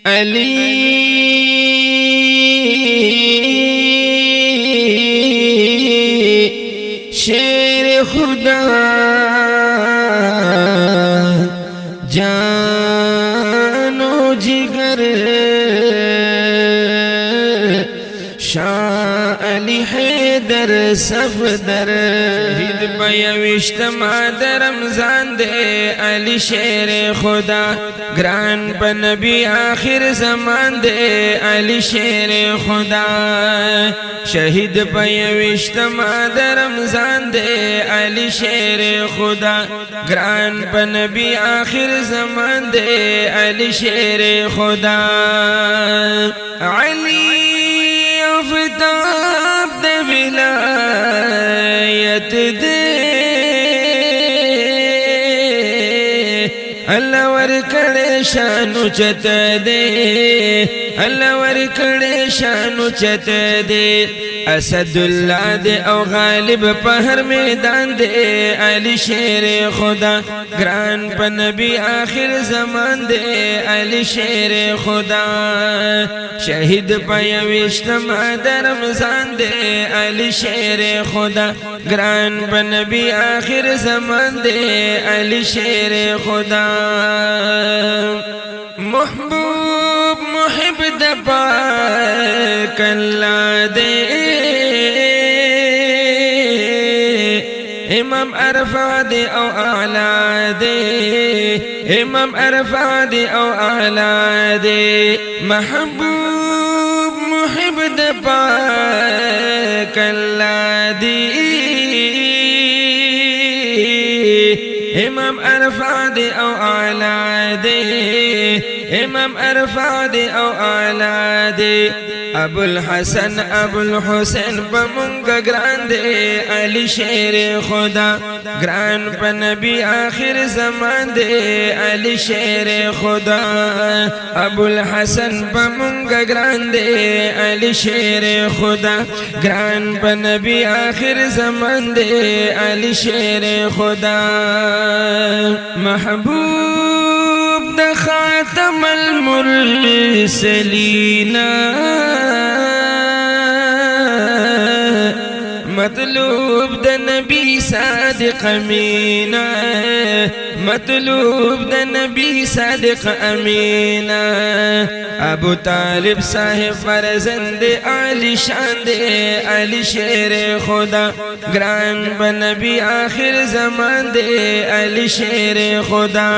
علی شیر خدا جانو جگر شاہ علی حیدر صفدر عید پیوشتما در رمضان دے علی شیر خدا گران پا نبی آخر زمان دے علی شیر خدا شہید پیوشتما در رمضان دے علی شیر خدا گران پا نبی آخر زمان دے علی شیر خدا علی آفتاب دے ولایت دے اللہ ورکڑے شانو چت دے اللہ ورکڑے شانو چت دے اسد اللہ دے او غالب پہر میدان دے علی شیر خدا گران پا نبی آخر زمان دے علی شیر خدا شہید پا یوشتما در رمضان دے علی شیر خدا گران پا نبی آخر زمان دے علی شیر خدا محبوب محب دپاک اللہ دے امام عرفہ دے او اعلیٰ دے امام عرفہ دے او اعلیٰ دے محبوب محب دپاک اللہ دے امام عرفہ دے او اعلیٰ دے امام عرفہ دے او اعلیٰ دے ابو الحسن ابو الحسین بمونگا گران دے علی شیر خدا گران پا نبی آخر زمان دے علی شیر خدا ابو الحسن بمونگا گران دے علی شیر خدا گران پا نبی آخر زمان دے علی شیر خدا محبوب دا خاتم المرسلین مطلوب دا نبی صادق امین مطلوب دا نبی صادق امین ابو طالب صاحب فرزند علی شان دے علی شیر خدا گران با نبی آخر زمان دے علی شیر خدا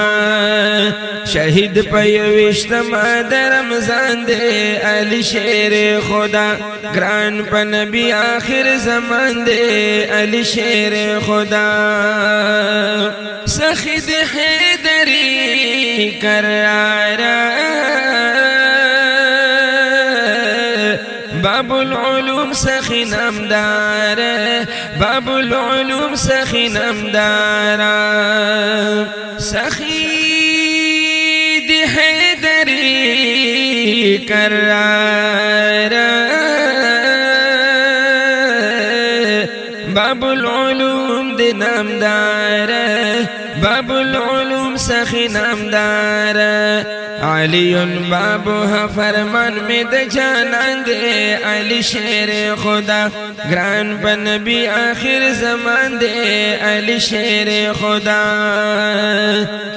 شہید پیوشتما در رمضان دے علی شیر خدا گران پا نبی آخر زمان دے علی شیر خدا سخید حیدری کرارا باب العلوم سخی نمدار باب العلوم سخی نمدار سخید حیدری کرارا باب العلوم دے نامدار باب العلوم سخی نامدار علی بابوها فرمان میں د جانان دے علی شیر خدا گران پا نبی آخر زمان دے علی شیر خدا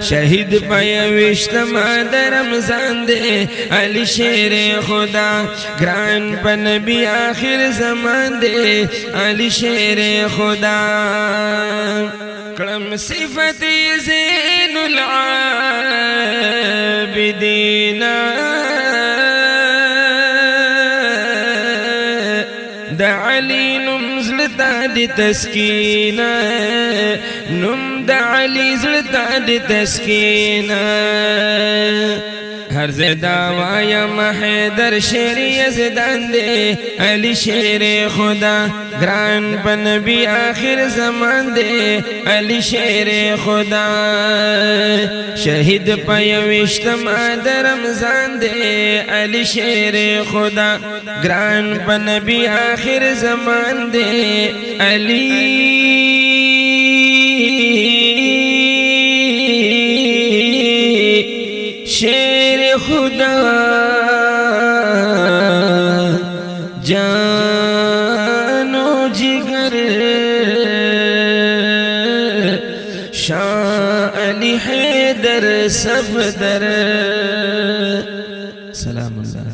شہید پا یوشتما در رمضان دے علی شیر خدا گران پا نبی آخر زمان دے علی شیر خدا کرم صفت زین العابدین دا علی نمزلتا دی تسکین نم دا علی زلتا دی تسکین ہر زیدہ وایا محیدر شیری یزدان دے علی شیر خدا گران پا نبی آخر زمان دے علی شیر خدا شہید پا یوشتما در رمضان دے علی شیر خدا گران پا نبی آخر زمان دے علی شیر خدا जानो जिगर शाह अली हैदर सफदर। सलाम अल्लाह।